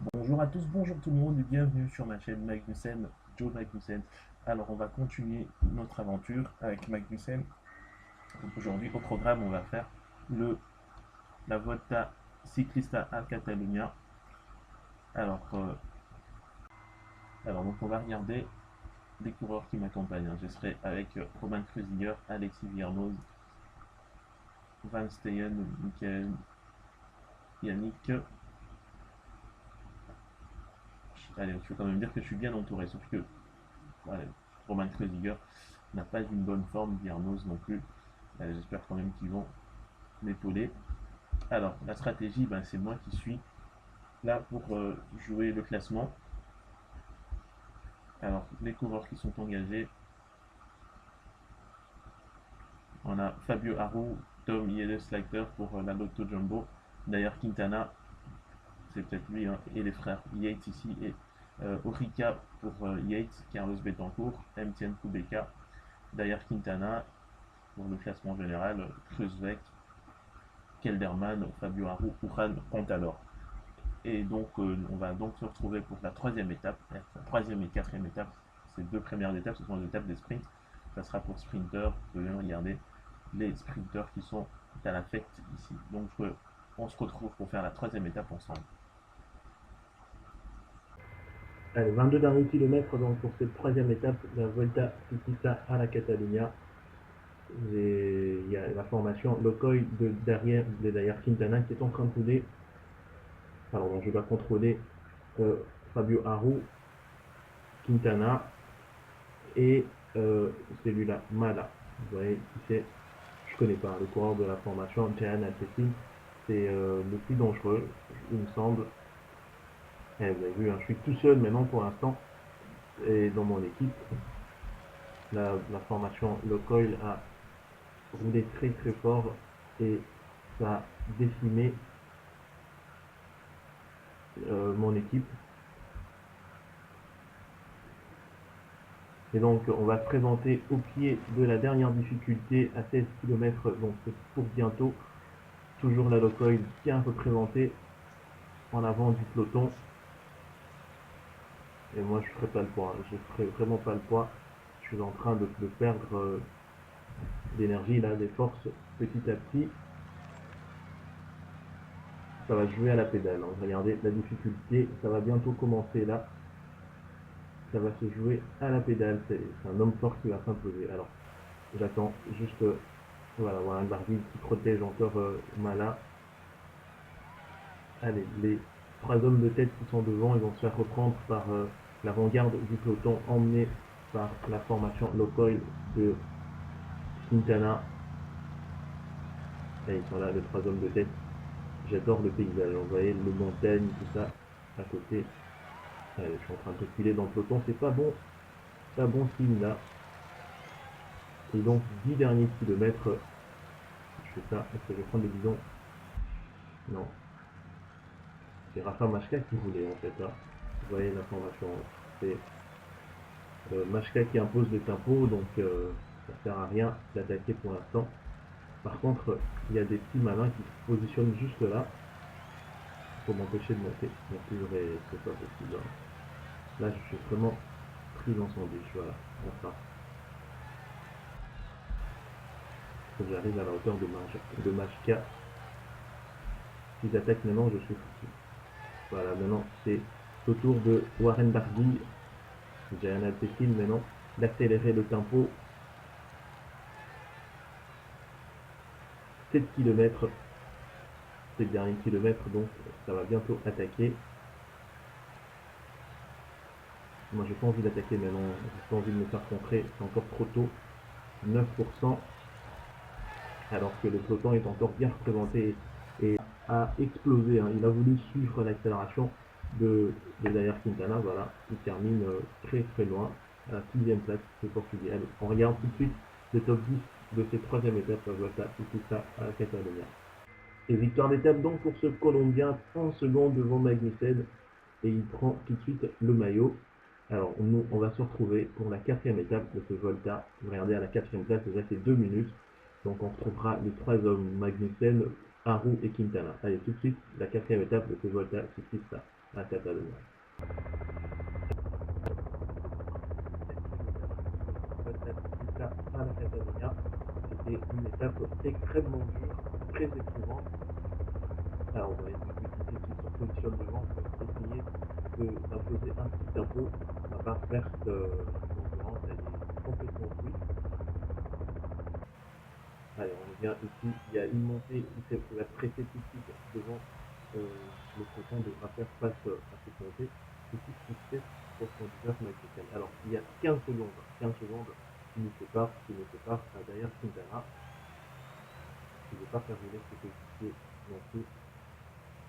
Bonjour à tous, bonjour tout le monde et bienvenue sur ma chaîne Magnussen, Joe Magnussen. Alors on va continuer notre aventure avec Magnussen. Aujourd'hui au programme on va faire le, la Volta Ciclista a Catalunya. Alors, donc on va regarder les coureurs qui m'accompagnent. Je serai avec Roman Kreuziger, Alexis Viernoz, Van Steyen, Michael, Yannick. Allez, je peux quand même dire que je suis bien entouré, sauf que ouais, Roman Kreuziger n'a pas une bonne forme, Viernoz non plus. J'espère quand même qu'ils vont m'épauler. Alors, la stratégie, ben, c'est moi qui suis là pour jouer le classement. Alors, les coureurs qui sont engagés, on a Fabio Aru, Tom Yedes-Leiter pour la Lotto Jumbo. D'ailleurs, Quintana, c'est peut-être lui, hein, et les frères Yates ici, et Orica pour Yates, Carlos Betancourt, Mtn Kubeka. D'ailleurs, Quintana, pour le classement général, Kreuzweg, Kelderman, Fabio Aru, Uran Contador. Et donc, on va donc se retrouver pour la troisième étape, la troisième et quatrième étape. Ces deux premières étapes, ce sont les étapes des sprints. Ça sera pour sprinters. Vous pouvez regarder les sprinters qui sont à la fête ici. Donc, on se retrouve pour faire la troisième étape ensemble. Allez, 22 derniers kilomètres donc pour cette troisième étape de la Volta Ciclista à la Catalunya. Il y a la formation Locoy derrière Quintana qui est en train de couler. Alors donc je dois contrôler euh, Fabio Aru, Quintana et celui-là, Mala. Vous voyez qui c'est? Je connais pas le coureur de la formation Jahan Alpecin. C'est le plus dangereux, il me semble. Eh, vous avez vu, hein, je suis tout seul maintenant pour l'instant et dans mon équipe. La formation Locoil a roulé très très fort et ça a décimé mon équipe. Et donc on va se présenter au pied de la dernière difficulté à 16 km, donc c'est pour bientôt. Toujours la Locoil bien représentée en avant du peloton. Et moi je ferai pas le poids, je ferai vraiment pas le poids. Je suis en train de perdre d'énergie là, des forces petit à petit. Ça va jouer à la pédale, hein. Regardez la difficulté, ça va bientôt commencer là. Ça va se jouer à la pédale. C'est un homme fort qui va s'imposer. Alors, j'attends juste, voilà, un Barguil qui protège encore Mala. Allez, les trois hommes de tête qui sont devant, ils vont se faire reprendre par l'avant-garde du peloton emmené par la formation Locoil de Quintana. Et ils sont là, les trois hommes de tête. J'adore le paysage. Vous voyez, le montagne, tout ça, à côté. Allez, je suis en train de reculer dans le peloton. C'est pas bon signe là. Et donc, 10 derniers kilomètres. Je fais ça. Est-ce que je vais prendre des bidons? Non, c'est Rafa Machka qui voulait en fait, hein. Vous voyez l'information, c'est Machka qui impose le tempo, donc ça sert à rien d'attaquer pour l'instant. Par contre, il y a des petits malins qui se positionnent juste là pour m'empêcher de monter. Donc c'est pas possible, hein. Là, je suis vraiment pris dans son biche, voilà. Enfin, faut que j'arrive à la hauteur de Machka. Si j'attaque maintenant, je suis foutu. Voilà, maintenant c'est au tour de Warren Barguil. J'ai un Alpecin maintenant d'accélérer le tempo. 7 km, 7 derniers kilomètres, donc ça va bientôt attaquer. Moi j'ai pas envie d'attaquer maintenant, j'ai pas envie de me faire contrer, c'est encore trop tôt. 9%, alors que le peloton est encore bien représenté et a explosé, hein. Il a voulu suivre l'accélération de derrière Quintana, voilà, il termine très très loin, à la 6ème place, le Portugais. Allez, on regarde tout de suite le top 10 de cette troisième étape, voilà, tout ça à la Catalunya. Et victoire d'étape donc pour ce Colombien, 30 secondes devant Magnussen, et il prend tout de suite le maillot. Alors nous, on va se retrouver pour la quatrième étape de ce Volta. Vous regardez à la quatrième place, déjà c'est 2 minutes. Donc on retrouvera les trois hommes, Magnussen, Haru et Quintana. Allez, tout de suite, la quatrième étape de ce Volta cyclista à Catalogne. Volta à la Catalunya, c'était une étape extrêmement dure, très éprouvante. Alors, on voit une équipe qui se repositionne devant pour essayer d'imposer un petit tempo. La barre verte d'endurance, elle est complètement fluide. Allez, on revient ici. Il y a une montée qui va se presser tout de suite devant le peloton, devra faire face à cette montée. C'est tout ce qui se fait pour son leader Magnussen. Alors, il y a 15 secondes qui nous séparent derrière Quintana. Je ne vais pas faire rouler ses coéquipiers non plus.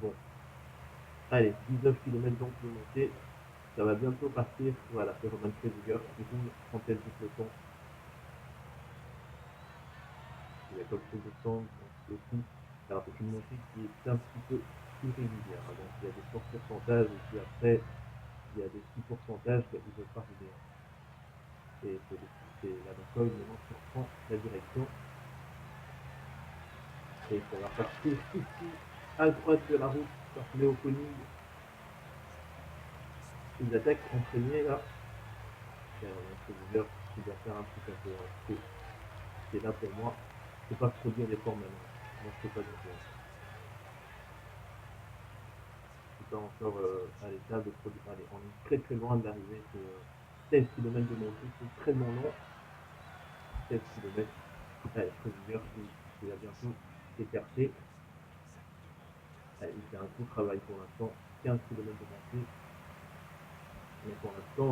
Bon, allez, 19 km donc de montée. Ça va bientôt partir. Voilà, c'est Roman Kreuziger qui roule en tête du peloton. Il y a Jacob Fuglsang aussi. Alors c'est une montée qui est un petit peu irrégulière. Hein. Donc il y a des forts pourcentages et puis après il y a des petits pourcentages qui ne veulent pas rouler. Et c'est la Locoil maintenant qui reprend la direction. Et ça va partir ici à droite de la route par Léo Koenig. Ils attaquent en premier là. Il y a un Kreuziger qui doit faire un petit peu. C'est là pour moi. Il ne faut pas produire des formes maintenant. Moi je ne peux pas dire ça. Pas encore à l'état de produire. Allez, on est très très loin de l'arrivée. C'est 16 km de montée, c'est extrêmement long. 16 km. Allez, Kreuziger qui va bientôt s'écarter. Allez, il fait un gros travail pour l'instant. 15 km de montée. Mais pour l'instant,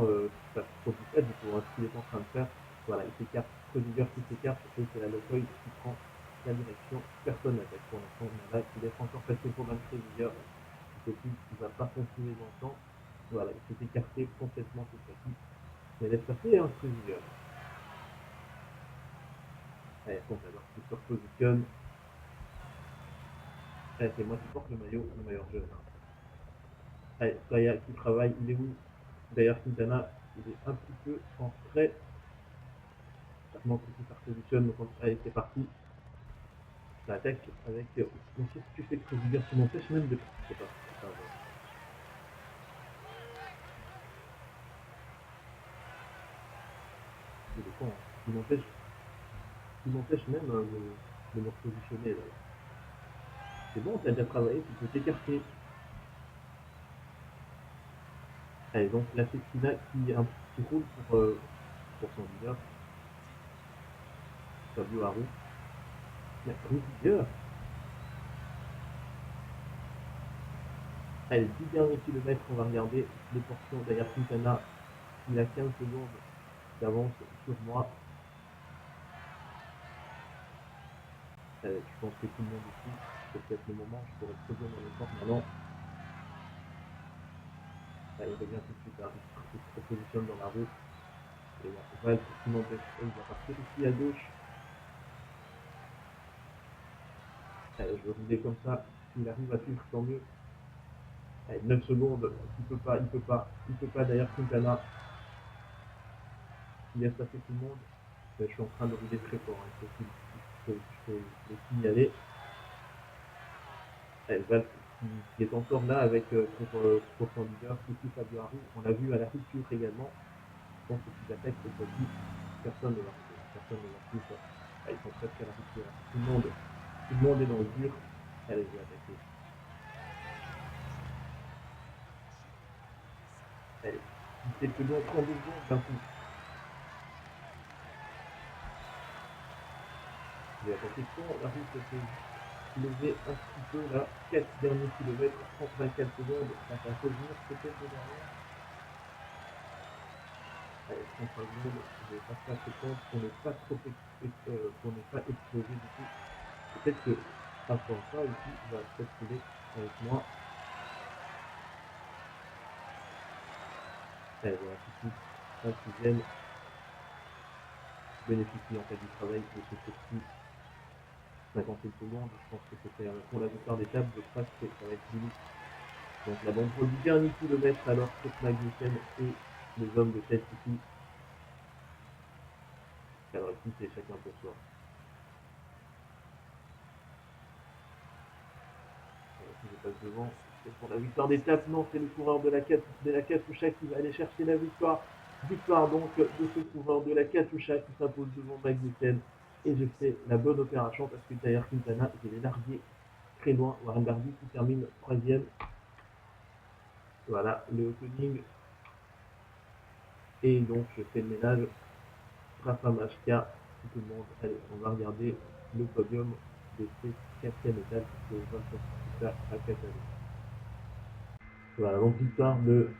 ça ne produit pas du tout ce qu'il est en train de faire. Voilà, il s'écarte. Kreuziger qui s'écarte et c'est la Locoil qui prend la direction. Personne n'attaque pour l'instant. Mais là, il laisse encore passer pour Van Kreuziger. Il ne va pas continuer longtemps. Voilà, il s'est écarté complètement cette fois-ci. Mais laisse passer un Kreuziger. Allez, alors qui se repositionne. Allez, c'est moi qui porte le maillot jaune. Hein. Allez, Saya qui travaille, il est où? D'ailleurs, Quintana, il est un petit peu en frais. Ça montre qu'il se repositionne. Donc, allez, c'est parti. Ça attaque avec. Mais qu'est-ce que tu fais, Kreuziger? Tu m'empêches même de. C'est pas grave. Il est con. Hein. Il m'empêche même de me repositionner. Là. C'est bon, t'as déjà travaillé, tu peux t'écarter. Allez, donc la Festina qui roule pour son leader. Fabio Aru. Mais Rudiger. Allez, 10 derniers kilomètres, on va regarder les portions derrière Quintana. Il a 15 secondes d'avance sur moi. Je pense que tout le monde ici, c'est peut-être le moment, je pourrais produire mon effort maintenant. Allez, il revient tout de suite, hein. Il se repositionne dans la roue. Et là, Val qui m'empêche, il va partir ici à gauche. Allez, je vais rouler comme ça. S'il arrive à suivre, tant mieux. Allez, 9 secondes, il peut pas d'ailleurs Quintana. Il laisse passer tout le monde. Je suis en train de rouler très fort, hein. Je peux le signaler. Allez, Val qui est encore là avec pour son leader, ici Fabio Aru. On l'a vu à la rupture également. Je pense que s'il attaque cette fois-ci, personne ne va rouler. Personne ne va suivre. Ils sont presque à la rupture. Tout le monde est dans le dur. Allez, je vais attaquer. Allez, 17 secondes, 32 secondes d'un coup. Je vais attaquer quand la route s'est levée un petit peu là. 4 derniers kilomètres, 24 secondes. Ça va revenir peut-être de derrière. Allez, 33 secondes. Je vais passer à ce temps pour ne pas trop pour ne pas exploser du coup. Peut-être que Atlanta ici va peut-être rouler avec moi. Allez, voilà, tout de suite, un qui viennent bénéficie en fait du travail de ce petit 58 secondes. Je pense que c'était pour la victoire d'étape, je crois que ça va être limite. Donc la banderole du dernier kilomètre alors pour Magnussen et les hommes de tête ici. Alors ici c'est chacun pour soi. Alors, si je passe devant, C'est pour la victoire d'étape, non, c'est le coureur de la Katusha qui va aller chercher la victoire. Victoire donc de ce coureur de la Katusha qui s'impose devant Magnussen. Et je fais la bonne opération parce que derrière Quintana, je l'ai largué très loin. Warren Barguil qui termine troisième. Voilà, le opening. Et donc je fais le ménage. Rafa Machka, tout le monde. Allez, on va regarder le podium de ces quatrième étape de 24 à Catalogne. Voilà, donc victoire de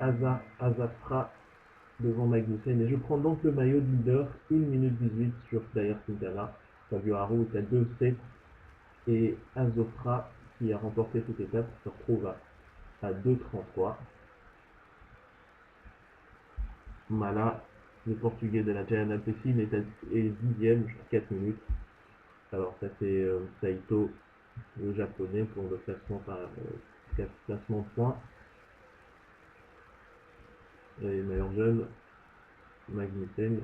Azafra devant Magnussen. Et je prends donc le maillot de leader, 1 minute 18 sur Dayer Quintana. Fabio Haro est à 2-7. Et Azofra, qui a remporté cette étape, se retrouve à 2-33. Mala, le portugais de la Giant Alpecin, est 10e, 4 minutes. Alors ça c'est Saito, le japonais, pour le classement classement de points. Et meilleur jeune, Magnussen.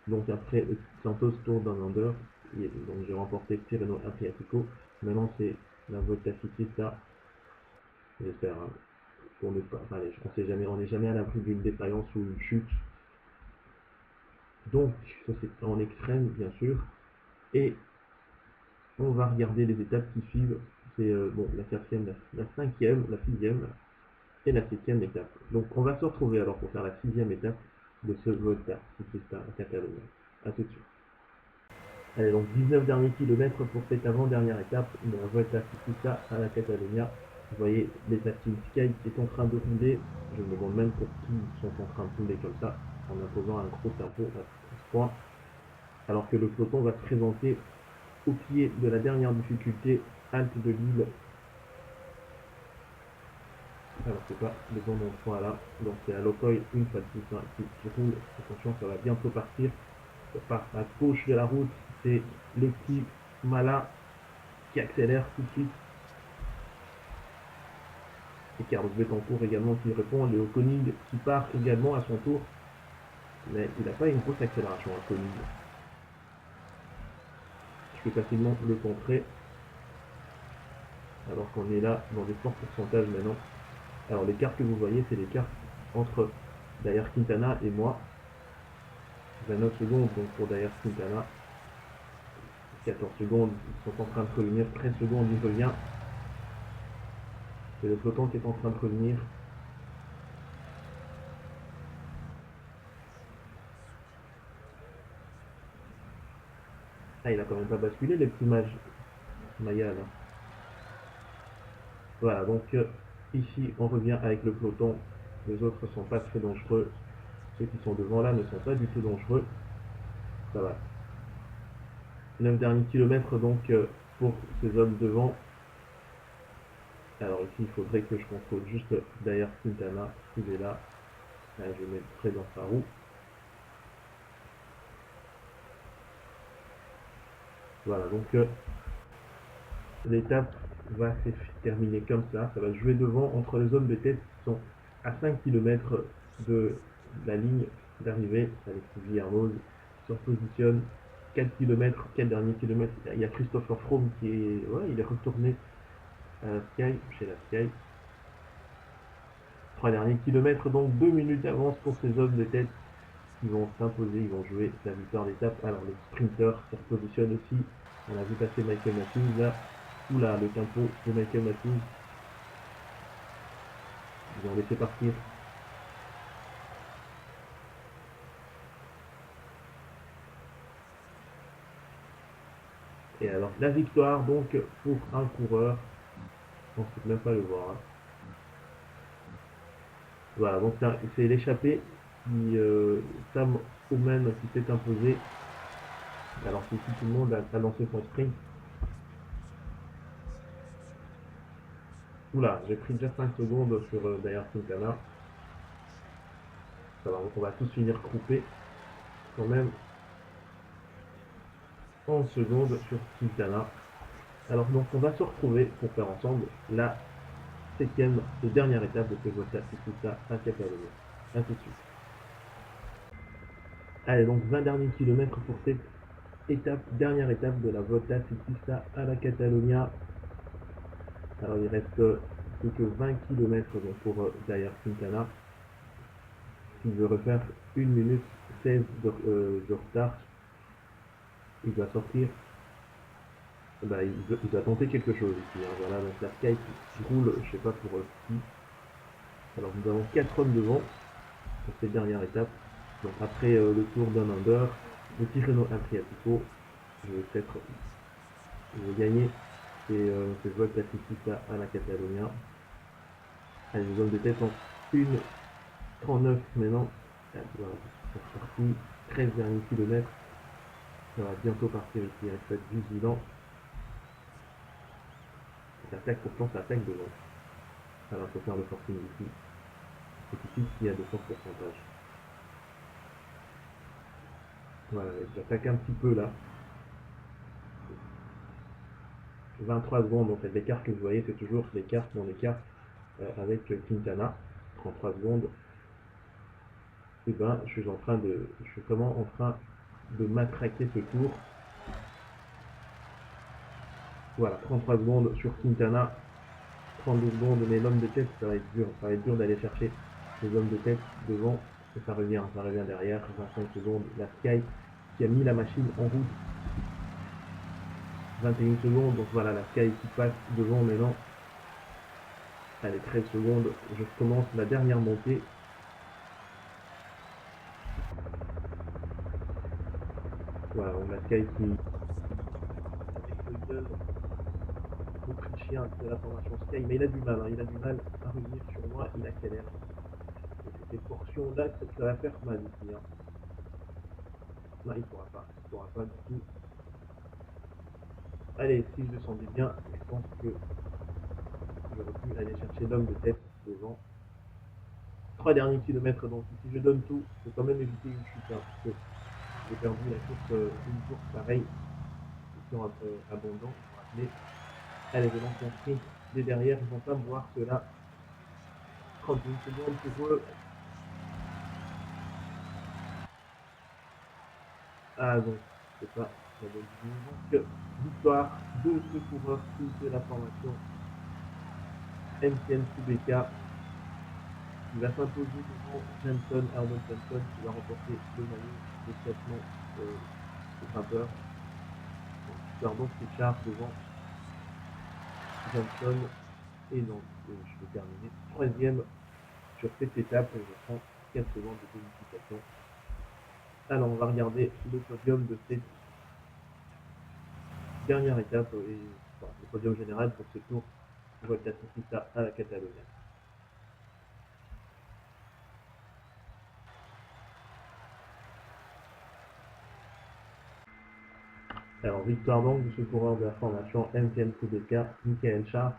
Donc après, Santos tourne dans under. Donc j'ai remporté Tirreno Adriatico. Maintenant c'est la Volta Ciclista. J'espère. Hein, pour ne pas, allez, on n'est jamais à l'abri d'une défaillance ou une chute. Donc ça c'est en extrême bien sûr. Et on va regarder les étapes qui suivent. C'est bon, la quatrième, la cinquième, la sixième et la septième étape. Donc on va se retrouver alors pour faire la sixième étape de ce Volta Ciclista à Catalogne. A tout de suite. Allez, donc 19 derniers kilomètres pour cette avant-dernière étape de la Volta Ciclista à la Catalunya. Vous voyez l'étape Team Sky qui est en train de rouler. Je me demande même pour qui ils sont en train de rouler comme ça, en imposant un gros tempo à ce point. Alors que le peloton va se présenter au pied de la dernière difficulté, halte de l'île. Alors c'est pas le bon endroit là, donc c'est à Locoy une fois de plus hein, qui roule. Attention, ça va bientôt partir. Ça part à gauche de la route, c'est le petit Mala qui accélère tout de suite. Et Carlos Betancourt également qui répond, Léo Koenig qui part également à son tour. Mais il n'a pas une grosse accélération à Koenig. Je peux facilement le contrer. Alors qu'on est là dans des forts pourcentages maintenant. Alors les cartes que vous voyez, c'est les cartes entre Dayer Quintana et moi. 29 secondes donc pour Dayer Quintana. 14 secondes, ils sont en train de revenir. 13 secondes, il revient. C'est le peloton qui est en train de revenir. Ah, il a quand même pas basculé les petits mages. Maya là. Voilà, donc ici on revient avec le peloton. Les autres sont pas très dangereux. Ceux qui sont devant là ne sont pas du tout dangereux. Ça va. 9 derniers kilomètres donc pour ces hommes devant. Alors ici il faudrait que je contrôle juste derrière Quintana. Il est là. Là je vais mettre près dans sa roue. Voilà, donc l'étape va se terminer comme ça. Ça va se jouer devant entre les hommes de tête qui sont à 5 km de la ligne d'arrivée. Alexis Villarmoz se repositionne 4 km, 4 derniers kilomètres. Il y a Christopher Froome qui est, ouais, il est retourné à la Sky, chez la Sky. 3 derniers kilomètres, donc 2 minutes d'avance pour ces hommes de tête qui vont s'imposer, ils vont jouer la victoire d'étape. Alors les sprinters se repositionnent aussi. On a vu passer Michael Matthews là. Oula, le tempo de Michael Matthews. Ils vont laisser partir. Et alors la victoire donc pour un coureur. On ne peut même pas le voir. Hein. Voilà, donc c'est l'échappée qui Sam Omen qui s'est imposé. Alors qu'ici tout le monde a lancé son sprint. Oula, j'ai pris déjà 5 secondes sur derrière Quintana. Ça va, donc on va tous finir groupés quand même 11 secondes sur Quintana. Alors donc on va se retrouver pour faire ensemble la 7e et dernière étape de ce Volta Ciclista à Catalogne. A tout de suite. Allez, donc 20 derniers kilomètres pour cette étape, dernière étape de la Volta Ciclista à la Catalunya. Alors il reste plus que 20 km pour derrière Quintana. Il veut refaire 1 minute 16 de retard. Il doit sortir. Bah, il doit tenter quelque chose ici. Hein. Voilà, donc la Sky qui roule, je sais pas pour qui. Alors nous avons 4 hommes devant pour cette dernière étape. Donc après le tour d'un under, le Tirreno Adriatico, je vais peut-être gagner ces Volta Ciclista à la Catalunya. Allez, les hommes de tête en 1,39 maintenant. Voilà, c'est sorti. 13 derniers kilomètres. Ça va bientôt partir ici. Il faut être vigilant. Pourtant ça attaque devant. Alors il faut faire le forcing ici. C'est ici qu'il y a de forts pourcentages. Voilà, j'attaque un petit peu là. 23 secondes, donc l'écart que vous voyez, c'est toujours l'écart mon écart avec Quintana. 33 secondes. Et ben, je suis en train de matraquer ce tour. Voilà, 33 secondes sur Quintana. 32 secondes, mais l'homme de tête, ça va être dur d'aller chercher les hommes de tête devant. Et ça revient derrière. 25 secondes, la Sky qui a mis la machine en route. 21 secondes, donc voilà la Sky qui passe devant maintenant. Allez, 13 secondes, je commence la dernière montée. Voilà, donc la Sky qui avec l'Autrichien de la formation Sky, mais il a du mal à revenir sur moi, il accélère. Et c'est ces portions-là que ça va faire mal ici. Hein. Non, il pourra pas du tout. Allez, si je descendais bien, je pense que j'aurais pu aller chercher l'homme de tête devant. 3 derniers kilomètres, donc si je donne tout, je peux quand même éviter une chute, hein, parce que j'ai perdu une course pareille, qui sont abondants, mais allez, je lance mon sprint des derrière, ils vont pas me voir ceux-là. 31 secondes pour eux. Ah donc, c'est pas la bonne vidéo. Donc, victoire de ce coureur de la formation MTN Kubeka. Il va s'imposer devant Jenson, Arnold Jenson, qui va remporter le maillot de classement de grimpeur. Victoire donc Richard devant Jenson. Et donc, je vais terminer troisième sur cette étape. Je prends 4 secondes de bonification. Alors, on va regarder le podium de cette dernière étape et enfin, le podium général pour ce tour Volta Ciclista à la Catalunya. Alors, victoire donc de ce coureur de la formation MTN Kubeka, Michael Char,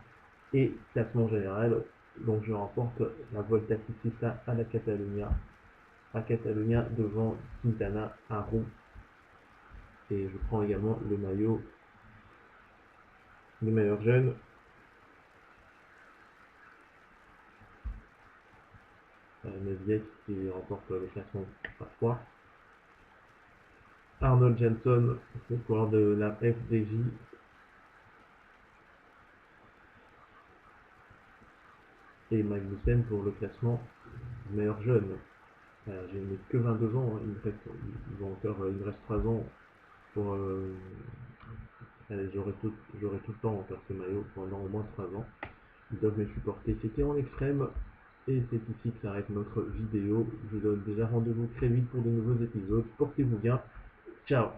et classement général. Donc, je remporte la Volta Ciclista à la Catalunya, devant Quintana à Roux. Et je prends également le maillot des meilleurs jeunes. Nesbiet qui remporte le classement par 3. Arnold Jenson, le coureur de la FDJ. Et Magnussen pour le classement meilleur jeune. J'ai que 22 ans, hein. Il me reste 3 ans pour. Allez, j'aurai tout le temps encore ce maillot pendant au moins 3 ans. Ils doivent me supporter. C'était en extrême. Et c'est ici que s'arrête notre vidéo. Je vous donne déjà rendez-vous très vite pour de nouveaux épisodes. Portez-vous bien. Ciao.